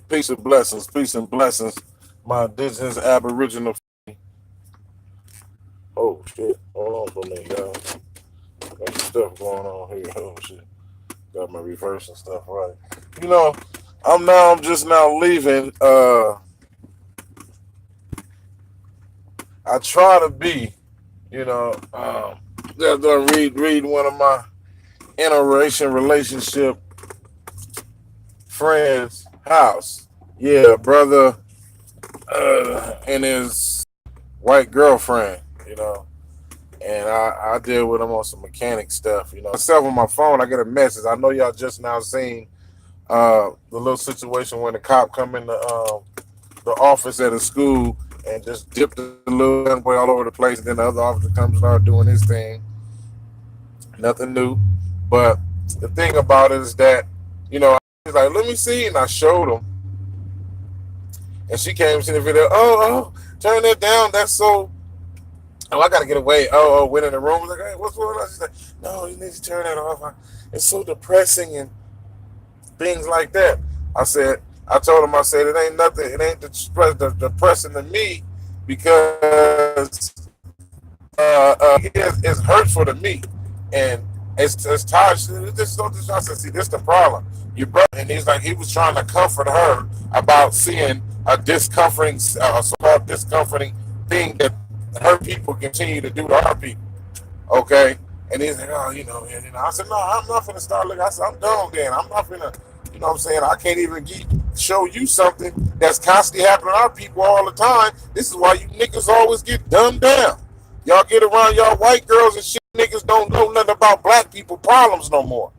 Peace and blessings, peace and blessings. My indigenous aboriginal. Oh shit, hold on for me, y'all. Got some stuff going on here. Oh shit, got my reverse and stuff right. You know, I'm just now leaving. I try to be, you know, just read one of my interracial relationship friends' house. Yeah, brother, and his white girlfriend, you know. And I deal with them on some mechanic stuff, you know. Myself on my phone, I get a message. I know y'all just now seen the little situation when the cop come in the office at a school and just dipped the little boy all over the place, and then the other officer comes and start doing his thing. Nothing new, but the thing about it is that, you know, he's like, "Let me see," and I showed him, and she came to the video. Oh, turn that down. That's so. Oh, I gotta get away. Went in the room. I was like, "Hey, what's going on?" She's like, "No, you need to turn that off. It's so depressing and things like that." I told him, I said, it ain't nothing. It ain't depressing to me because it's hurtful to me, and it's tired. I said, see, this the problem. Your brother, and he's like, he was trying to comfort her about seeing a discomforting, so-called discomforting thing that her people continue to do to our people. Okay, and he's like, oh, I said, no, I'm not gonna start looking. I said, I'm done then. I'm not gonna, what I'm saying, I can't even show you something that's constantly happening to our people all the time. This is why you niggas always get dumbed down. Y'all get around y'all white girls and shit. Niggas don't know nothing about black people problems no more.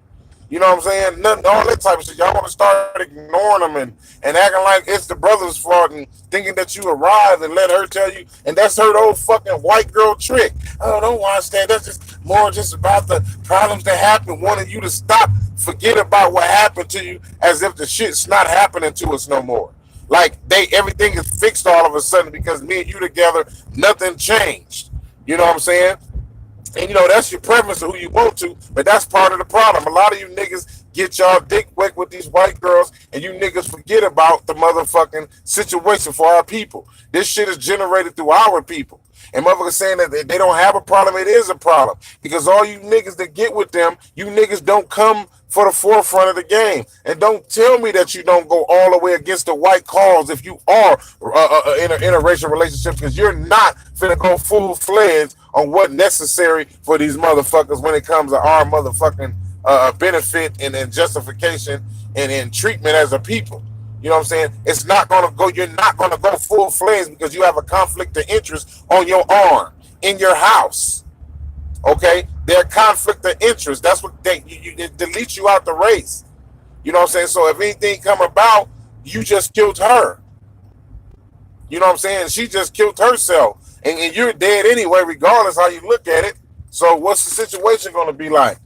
You know what I'm saying? Nothing, all that type of shit. Y'all want to start ignoring them and acting like it's the brother's fault and thinking that you arrived and let her tell you. And that's her old fucking white girl trick. Oh, don't watch that. That's just more just about the problems that happen, wanting you to stop, forget about what happened to you as if the shit's not happening to us no more. Like everything is fixed all of a sudden because me and you together, nothing changed. You know what I'm saying? And that's your preference of who you want to, but that's part of the problem. A lot of you niggas get y'all dick wet with these white girls, and you niggas forget about the motherfucking situation for our people. This shit is generated through our people. And motherfuckers saying that they don't have a problem, it is a problem. Because all you niggas that get with them, you niggas don't come for the forefront of the game. And don't tell me that you don't go all the way against the white cause if you are in an interracial relationship, because you're not finna go full-fledged on what necessary for these motherfuckers when it comes to our motherfucking benefit and justification and in treatment as a people. You know what I'm saying? It's not gonna go. You're not gonna go full-fledged because you have a conflict of interest on your arm in your house. Okay, their conflict of interest. That's what they delete you out the race. You know what I'm saying? So if anything come about, you just killed her. You know what I'm saying? She just killed herself, and you're dead anyway, regardless how you look at it. So what's the situation gonna be like?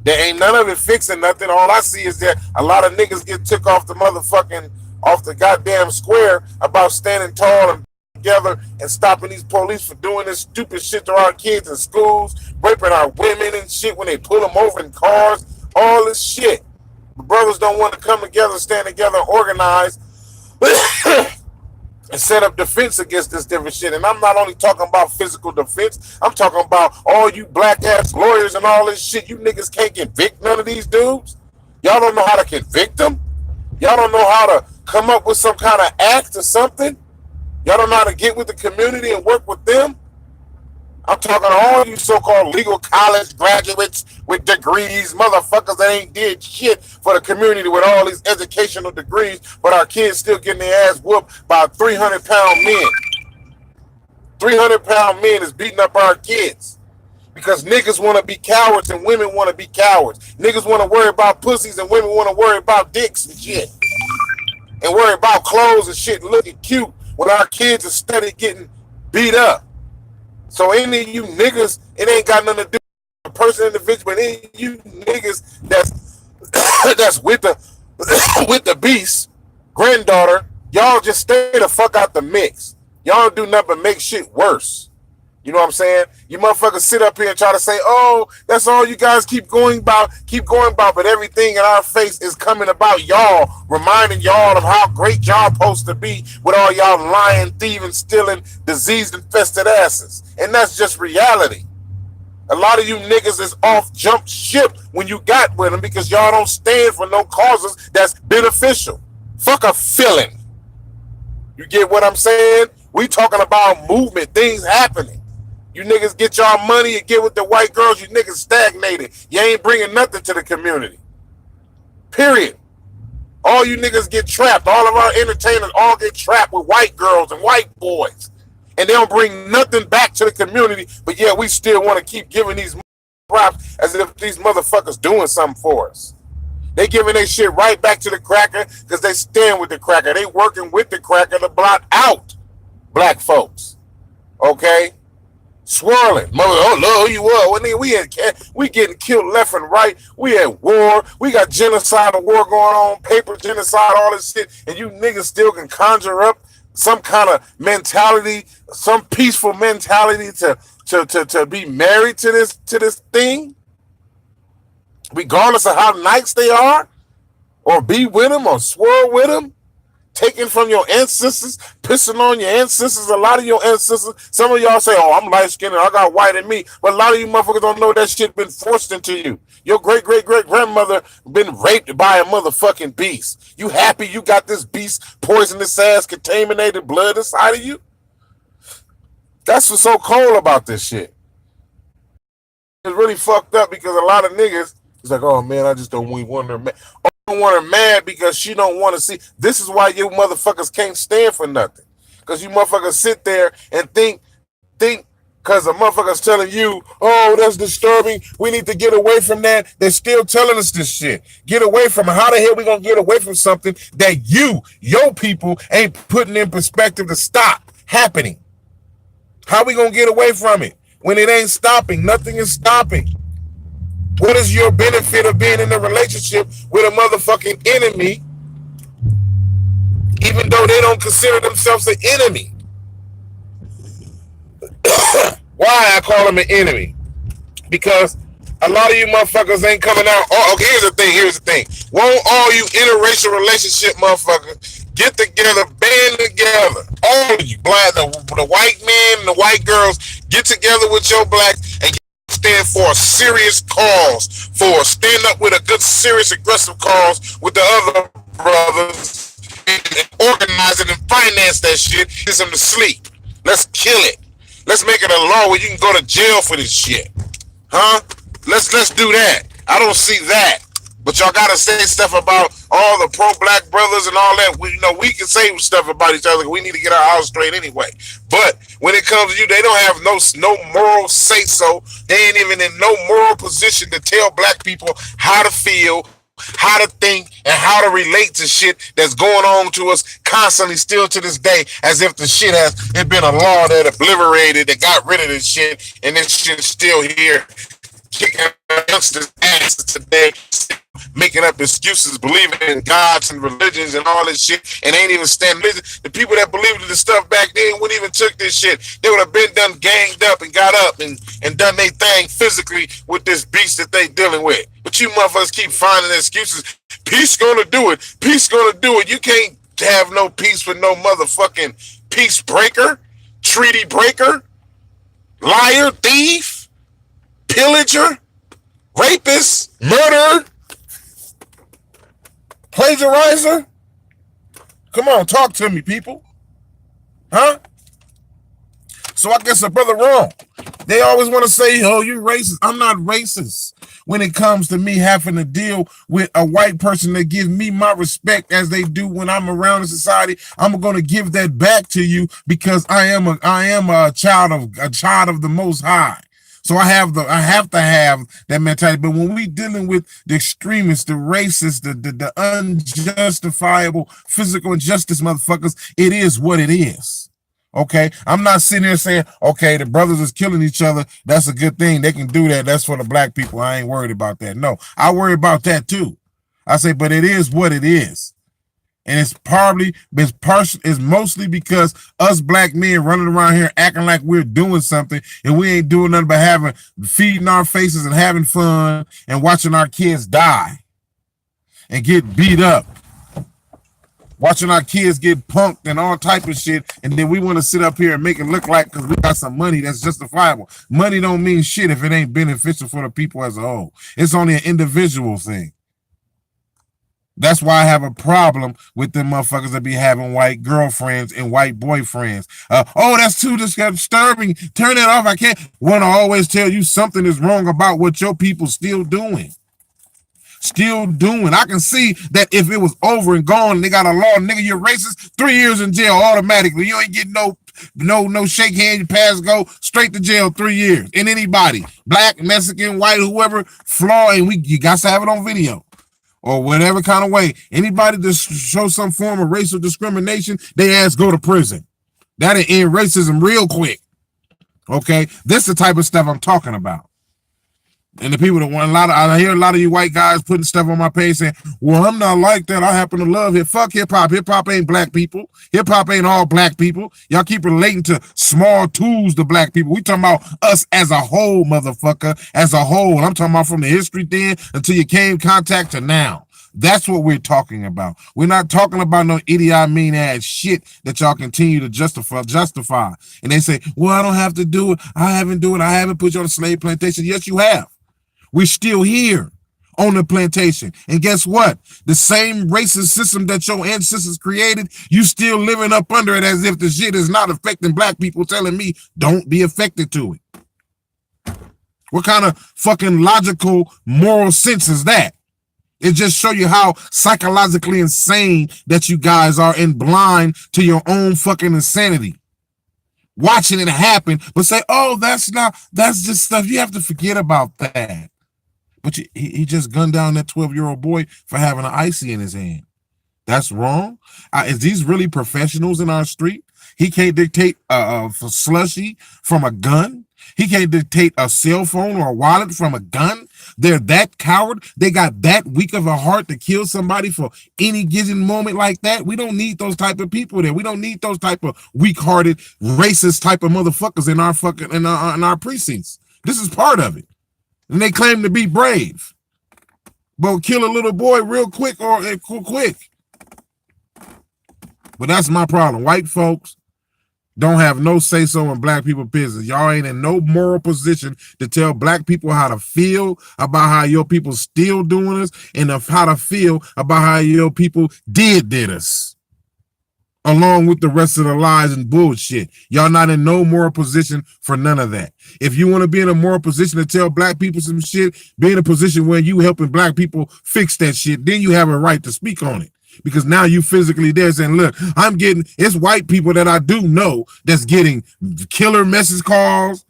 There ain't none of it fixing nothing. All I see is that a lot of niggas get took off the goddamn square about standing tall and together and stopping these police for doing this stupid shit to our kids in schools, raping our women and shit when they pull them over in cars, all this shit. The brothers don't want to come together, stand together, organize, and set up defense against this different shit. And I'm not only talking about physical defense, I'm talking about all you black ass lawyers and all this shit. You niggas can't convict none of these dudes. Y'all don't know how to convict them. Y'all don't know how to come up with some kind of act or something. Y'all don't know how to get with the community and work with them. I'm talking to all you so-called legal college graduates with degrees, motherfuckers that ain't did shit for the community with all these educational degrees, but our kids still getting their ass whooped by 300-pound men. 300-pound men is beating up our kids because niggas want to be cowards and women want to be cowards. Niggas want to worry about pussies and women want to worry about dicks and shit. And worry about clothes and shit looking cute when our kids are steady getting beat up. So any of you niggas, it ain't got nothing to do with the person individual, but any of you niggas that's with the with the beast, granddaughter, y'all just stay the fuck out the mix. Y'all don't do nothing but make shit worse. You know what I'm saying? You motherfuckers sit up here and try to say, oh, that's all you guys keep going about, but everything in our face is coming about y'all, reminding y'all of how great y'all supposed to be with all y'all lying, thieving, stealing, disease-infested asses. And that's just reality. A lot of you niggas is off jump ship when you got with them because y'all don't stand for no causes that's beneficial. Fuck a feeling. You get what I'm saying? We talking about movement, things happening. You niggas get y'all money and get with the white girls, you niggas stagnated. You ain't bringing nothing to the community. Period. All you niggas get trapped. All of our entertainers all get trapped with white girls and white boys. And they don't bring nothing back to the community, but yeah, we still want to keep giving these props as if these motherfuckers doing something for us. They giving their shit right back to the cracker because they stand with the cracker. They working with the cracker to blot out black folks. Okay? Swirling. Mother, oh, Lord, you were. We getting killed left and right. We at war. We got genocide and war going on, paper genocide, all this shit, and you niggas still can conjure up some kind of mentality, some peaceful mentality to be married to this thing, regardless of how nice they are, or be with them or swirl with them. Taking from your ancestors, pissing on your ancestors. A lot of your ancestors, some of y'all say, oh, I'm light-skinned and I got white in me. But a lot of you motherfuckers don't know that shit been forced into you. Your great-great-great-grandmother been raped by a motherfucking beast. You happy you got this beast, poisonous ass, contaminated blood inside of you? That's what's so cold about this shit. It's really fucked up because a lot of niggas, it's like, oh man, I just don't want her mad. I don't want her mad because she don't want to see. This is why you motherfuckers can't stand for nothing. Because you motherfuckers sit there and think because a motherfucker's telling you, oh, that's disturbing. We need to get away from that. They're still telling us this shit. Get away from it. How the hell we gonna get away from something that your people ain't putting in perspective to stop happening? How we gonna get away from it when it ain't stopping? Nothing is stopping. What is your benefit of being in a relationship with a motherfucking enemy, even though they don't consider themselves an enemy? Why I call them an enemy? Because a lot of you motherfuckers ain't coming out. Oh, okay, here's the thing. Won't all you interracial relationship motherfuckers get together, band together? All of you, the white men and the white girls, get together with your blacks and stand for a serious cause, stand up with a good, serious, aggressive cause with the other brothers and organize it and finance that shit, get them to sleep. Let's kill it. Let's make it a law where you can go to jail for this shit. Huh? Let's do that. I don't see that. But y'all gotta say stuff about all the pro-black brothers and all that. We can say stuff about each other. We need to get our house straight anyway. But when it comes to you, they don't have no moral say-so. They ain't even in no moral position to tell black people how to feel, how to think, and how to relate to shit that's going on to us constantly still to this day, as if the shit it's been a law that obliterated, that got rid of this shit, and this shit is still here, kicking youngsters' asses today, making up excuses, believing in gods and religions and all this shit, and ain't even standing. The people that believed in the stuff back then wouldn't even took this shit. They would have been done ganged up and got up and done their thing physically with this beast that they dealing with. But you motherfuckers keep finding excuses. Peace gonna do it. Peace gonna do it. You can't have no peace with no motherfucking peace breaker, treaty breaker, liar, thief, pillager, rapist, murderer, plagiarizer. Come on, talk to me, people. Huh? So I guess a brother wrong. They always want to say, oh, you're racist. I'm not racist when it comes to me having to deal with a white person that gives me my respect as they do when I'm around in society. I'm going to give that back to you because I am a child of the Most High. So I have to have that mentality. But when we dealing with the extremists, the racists, the unjustifiable physical injustice motherfuckers, it is what it is. Okay, I'm not sitting here saying, okay, the brothers is killing each other. That's a good thing. They can do that. That's for the black people. I ain't worried about that. No, I worry about that too. I say, but it is what it is. And it's mostly because us black men running around here acting like we're doing something and we ain't doing nothing but feeding our faces and having fun and watching our kids die and get beat up. Watching our kids get punked and all type of shit, and then we want to sit up here and make it look like because we got some money that's justifiable. Money don't mean shit if it ain't beneficial for the people as a whole. It's only an individual thing. That's why I have a problem with them motherfuckers that be having white girlfriends and white boyfriends. Oh, that's too disturbing. Turn it off. I can't. Want to always tell you something is wrong about what your people still doing. I can see that if it was over and gone and they got a law, nigga, you're racist, 3 years in jail automatically. You ain't getting no shake hand, you pass go straight to jail, 3 years. And anybody, black, Mexican, white, whoever, flaw, and you got to have it on video. Or whatever kind of way. Anybody that show some form of racial discrimination, they ass go to prison. That'll end racism real quick. Okay? This is the type of stuff I'm talking about. And the people that want I hear a lot of you white guys putting stuff on my page saying, well, I'm not like that. I happen to love it. Fuck hip hop. Hip hop ain't black people. Hip hop ain't all black people. Y'all keep relating to small tools to black people. We talking about us as a whole, motherfucker, as a whole. I'm talking about from the history then until you came in contact to now. That's what we're talking about. We're not talking about no idiot mean ass shit that y'all continue to justify. And they say, well, I don't have to do it. I haven't put you on a slave plantation. Yes, you have. We're still here on the plantation. And guess what? The same racist system that your ancestors created, you still living up under it as if the shit is not affecting black people, telling me don't be affected to it. What kind of fucking logical moral sense is that? It just show you how psychologically insane that you guys are and blind to your own fucking insanity. Watching it happen, but say, oh, that's just stuff. You have to forget about that. But he just gunned down that 12-year-old boy for having an icy in his hand. That's wrong. Is these really professionals in our street? He can't dictate a slushy from a gun. He can't dictate a cell phone or a wallet from a gun. They're that coward. They got that weak of a heart to kill somebody for any given moment like that. We don't need those type of people there. We don't need those type of weak-hearted, racist type of motherfuckers in our precincts. This is part of it. And they claim to be brave. But kill a little boy real quick quick. But that's my problem. White folks don't have no say-so in black people business. Y'all ain't in no moral position to tell black people how to feel about how your people still doing us and how to feel about how your people did us. Along with the rest of the lies and bullshit. Y'all not in no moral position for none of that. If you want to be in a moral position to tell black people some shit, be in a position where you helping black people fix that shit, then you have a right to speak on it. Because now you physically there saying, look, it's white people that I do know that's getting killer message calls,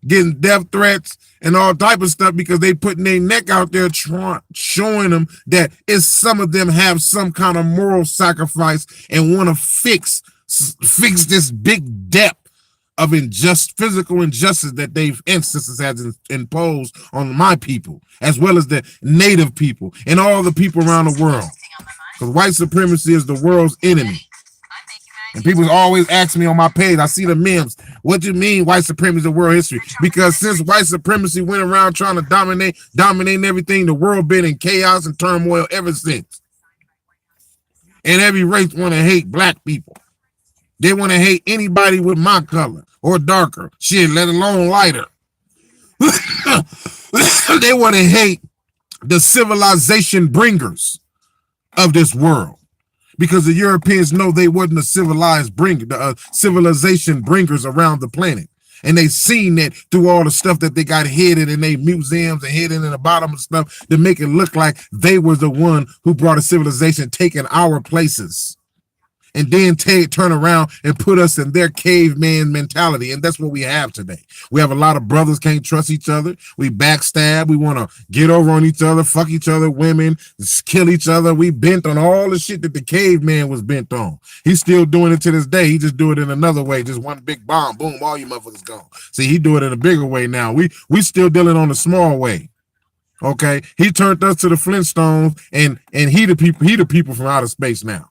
getting death threats, and all type of stuff because they putting their neck out there showing them that some of them have some kind of moral sacrifice and want to fix this big depth of physical injustice that they've ancestors had imposed on my people, as well as the native people and all the people around the world. Because white supremacy is the world's enemy. And people always ask me on my page, I see the memes, what do you mean white supremacy is the world history? Because since white supremacy went around trying to dominate everything, the world been in chaos and turmoil ever since. And every race want to hate black people. They want to hate anybody with my color or darker. Shit, let alone lighter. They want to hate the civilization bringers of this world. Because the Europeans know they wasn't civilization bringers around the planet. And they seen that through all the stuff that they got hidden in their museums and hidden in the bottom of stuff to make it look like they were the one who brought a civilization taking our places. And then turn around and put us in their caveman mentality. And that's what we have today. We have a lot of brothers can't trust each other. We backstab. We want to get over on each other, fuck each other, women, kill each other. We bent on all the shit that the caveman was bent on. He's still doing it to this day. He just do it in another way. Just one big bomb. Boom, all you motherfuckers gone. See, he do it in a bigger way now. We still dealing on the small way. Okay, he turned us to the Flintstones, and he the people from outer space now.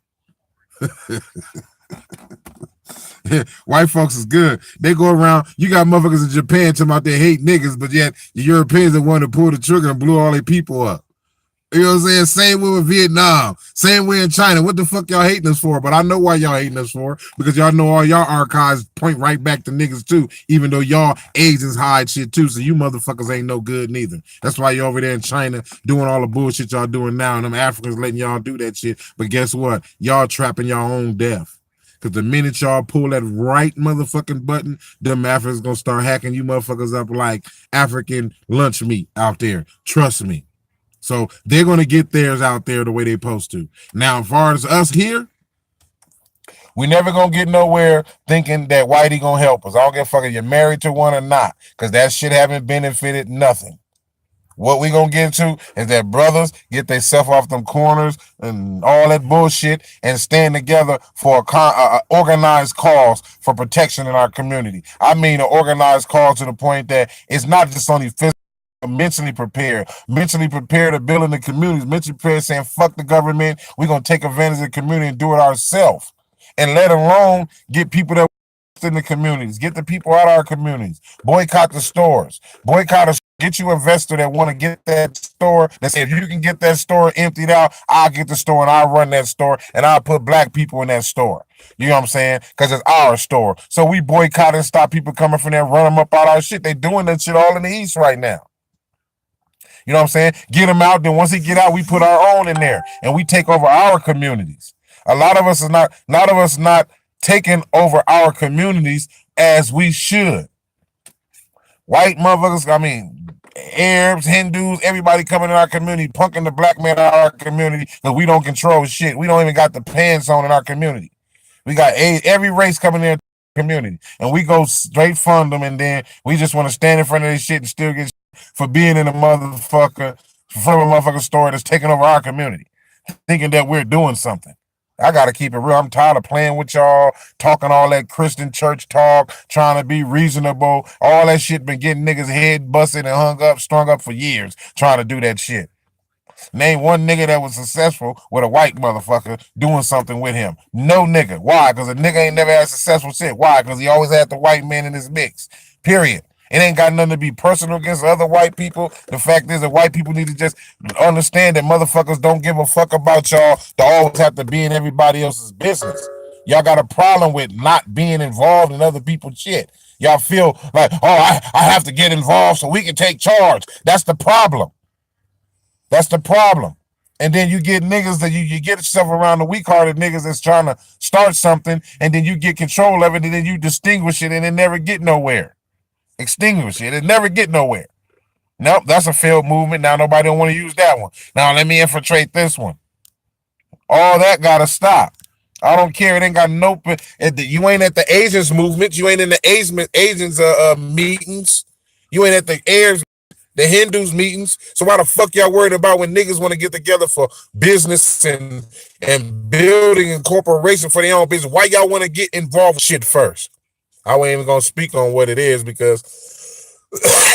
White folks is good. They go around. You got motherfuckers in Japan talking about they hate niggas, but yet the Europeans that wanted to pull the trigger and blew all their people up. You know what I'm saying? Same way with Vietnam. Same way in China. What the fuck y'all hating us for? But I know why y'all hating us for. Because y'all know all y'all archives point right back to niggas too. Even though y'all Asians hide shit too. So you motherfuckers ain't no good neither. That's why you over there in China doing all the bullshit y'all doing now. And them Africans letting y'all do that shit. But guess what? Y'all trapping y'all own death. Because the minute y'all pull that right motherfucking button, them Africans gonna start hacking you motherfuckers up like African lunch meat out there. Trust me. So they're going to get theirs out there the way they're supposed to. Now, as far as us here, we never going to get nowhere thinking that Whitey going to help us. I don't give a fuck if you're married to one or not, because that shit haven't benefited nothing. What we going to get to is that brothers get themselves off them corners and all that bullshit and stand together for a organized cause for protection in our community. I mean, an organized cause to the point that it's not just only physical, mentally prepared to build in the communities, mentally prepared saying, fuck the government, we're going to take advantage of the community and do it ourselves. And let alone get people that in the communities, get the people out of our communities, boycott the stores, get you an investor that want to get that store, that say if you can get that store emptied out, I'll get the store and I'll run that store and I'll put black people in that store. You know what I'm saying? Because it's our store. So we boycott and stop people coming from there, run them up out our shit. They doing that shit all in the East right now. You know what I'm saying? Get him out. Then once he get out, we put our own in there and we take over our communities. A lot of us not taking over our communities as we should. White motherfuckers, I mean, Arabs, Hindus, everybody coming in our community, punking the black man out of our community because we don't control shit. We don't even got the pants on in our community. We got every race coming in our community and we go straight fund them, and then we just want to stand in front of this shit and still get for being in a motherfucker, from a motherfucking store that's taking over our community, thinking that we're doing something. I gotta keep it real. I'm tired of playing with y'all, talking all that Christian church talk, trying to be reasonable. All that shit been getting niggas head busted and hung up, strung up for years, trying to do that shit. Name one nigga that was successful with a white motherfucker doing something with him. No nigga. Why? Because a nigga ain't never had successful shit. Why? Because he always had the white man in his mix. Period. It ain't got nothing to be personal against other white people. The fact is that white people need to just understand that motherfuckers don't give a fuck about y'all to always have to be in everybody else's business. Y'all got a problem with not being involved in other people's shit. Y'all feel like, oh, I have to get involved so we can take charge. That's the problem. That's the problem. And then you get niggas that you get yourself around the weak-hearted niggas that's trying to start something, and then you get control of it, and then you distinguish it, and it never get nowhere. Extinguish it. It never get nowhere. Nope, that's a failed movement. Now nobody don't want to use that one. Now let me infiltrate this one. All that gotta stop. I don't care. It ain't got no. You ain't at the Asians movement. You ain't in the Asians meetings. You ain't at the Arabs, the Hindus meetings. So why the fuck y'all worried about when niggas want to get together for business and building and corporation for their own business? Why y'all want to get involved with shit first? I wasn't even gonna speak on what it is because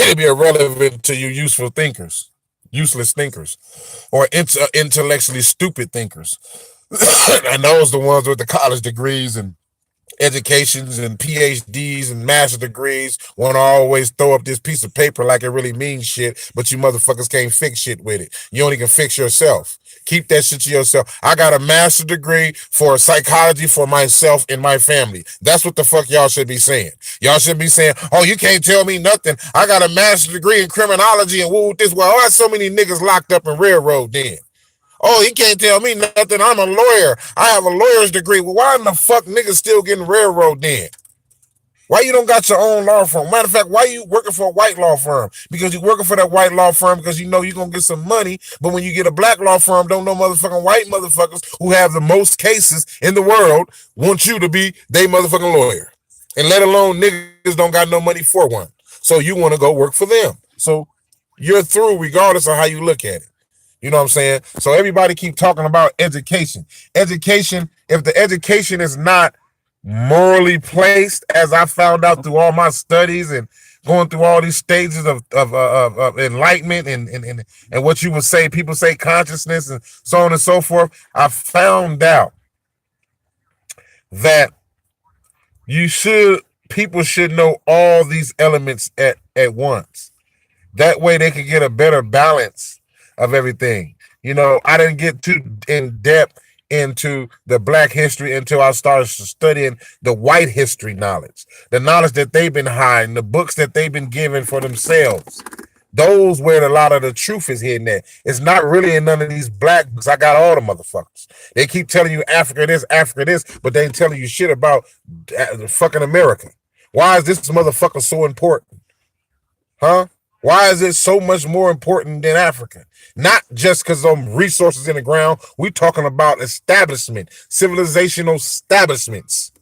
it'd be irrelevant to you useless thinkers, or intellectually stupid thinkers. And those the ones with the college degrees and educations and PhDs and master degrees want to always throw up this piece of paper like it really means shit, but you motherfuckers can't fix shit with it. You only can fix yourself. Keep that shit to yourself. I got a master degree for psychology for myself and my family. That's what the fuck y'all should be saying. Y'all should be saying, oh, you can't tell me nothing. I got a master degree in criminology and woo this. Well, I got so many niggas locked up in railroad then. Oh, he can't tell me nothing. I'm a lawyer. I have a lawyer's degree. Well, why in the fuck niggas still getting railroad then? Why you don't got your own law firm? Matter of fact, why you working for a white law firm? Because you working for that white law firm because you know you're going to get some money. But when you get a black law firm, don't know motherfucking white motherfuckers who have the most cases in the world want you to be they motherfucking lawyer. And let alone niggas don't got no money for one. So you want to go work for them. So you're through regardless of how you look at it. You know what I'm saying? So everybody keep talking about education. Education, if the education is not morally placed, as I found out through all my studies and going through all these stages of enlightenment and what you would say, people say consciousness and so on and so forth, I found out that you should people should know all these elements at once. That way they could get a better balance of everything. You know, I didn't get too in depth into the black history until I started studying the white history knowledge, the knowledge that they've been hiding, the books that they've been given for themselves. Those where a lot of the truth is hidden at. It's not really in none of these black books. I got all the motherfuckers. They keep telling you Africa this, but they ain't telling you shit about fucking America. Why is this motherfucker so important? Huh? Why is it so much more important than Africa? Not just because of resources in the ground. We're talking about establishment, civilizational establishments.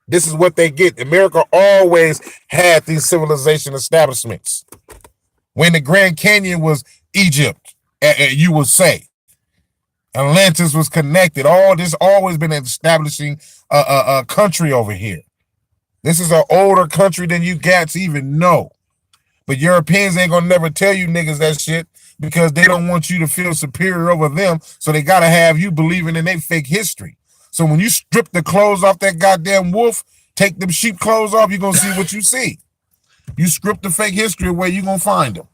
This is what they get. America always had these civilization establishments. When the Grand Canyon was Egypt, you would say. Atlantis was connected. All this always been establishing a country over here. This is an older country than you cats even know. But Europeans ain't gonna never tell you niggas that shit because they don't want you to feel superior over them. So they gotta have you believing in their fake history. So when you strip the clothes off that goddamn wolf, take them sheep clothes off, you're gonna see what you see. You script the fake history away, you're gonna find them.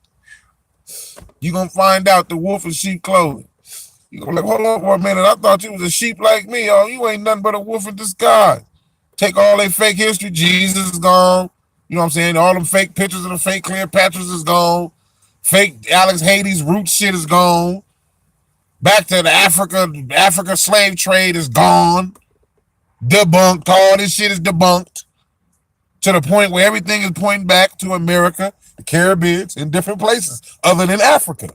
You're gonna find out the wolf in sheep clothing. You're gonna be like, hold on for a minute. I thought you was a sheep like me. Oh, you ain't nothing but a wolf in disguise. Take all their fake history. Jesus is gone. You know what I'm saying? All them fake pictures of the fake Cleopatras is gone. Fake Alex Hades root shit is gone. Back to the Africa slave trade is gone. Debunked. All this shit is debunked. To the point where everything is pointing back to America, the Caribbean, in different places other than Africa.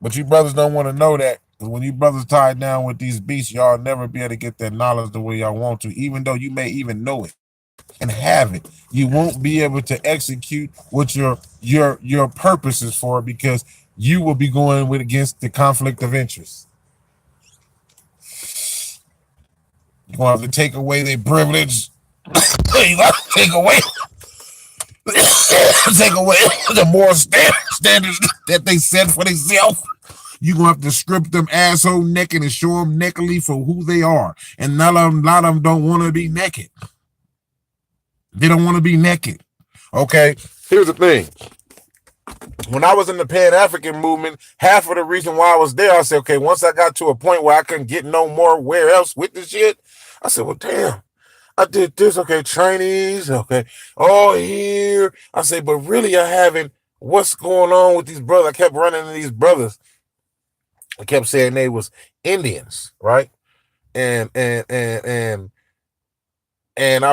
But you brothers don't want to know that. Because when you brothers tied down with these beasts, y'all never be able to get that knowledge the way y'all want to, even though you may even know it and have it. You won't be able to execute what your purpose is for because you will be going with against the conflict of interest. You're going to have to take away their privilege. You got to take away the moral standards that they set for themselves. You're going to have to strip them asshole naked and show them nakedly for who they are. And a lot of them don't want to be naked. They don't want to be naked. Okay? Here's the thing. When I was in the Pan-African movement, half of the reason why I was there, I said, okay, once I got to a point where I couldn't get no more where else with this shit, I said, well, damn. I did this, okay, Chinese, okay, all here. I say, but really I haven't, what's going on with these brothers? I kept running into these brothers. I kept saying they was Indians, right? And I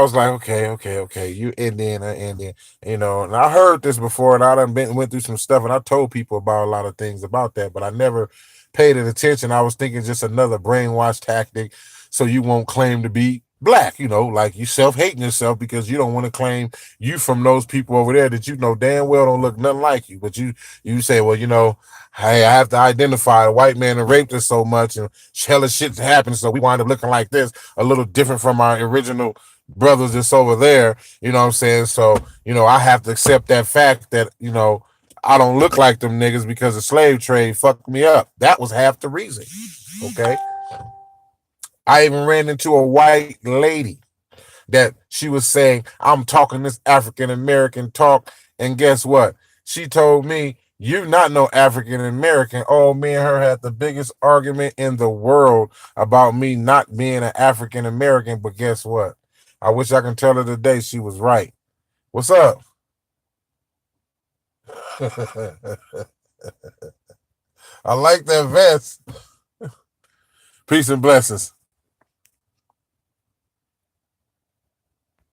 was like, okay, you Indian, you know, and I heard this before and I went through some stuff and I told people about a lot of things about that, but I never paid it attention. I was thinking just another brainwash tactic so you won't claim to be black, you know, like you self-hating yourself because you don't want to claim you from those people over there that you know damn well don't look nothing like you. But you say, well, you know, hey, I have to identify a white man that raped us so much and hella shit happened, so we wind up looking like this, a little different from our original brothers that's over there, you know what I'm saying? So, you know, I have to accept that fact that, you know, I don't look like them niggas because the slave trade fucked me up. That was half the reason, okay? I even ran into a white lady that she was saying, I'm talking this African-American talk, and guess what? She told me, you not no African-American. Oh, me and her had the biggest argument in the world about me not being an African-American, but guess what? I wish I can tell her today she was right. What's up? I like that vest. Peace and blessings.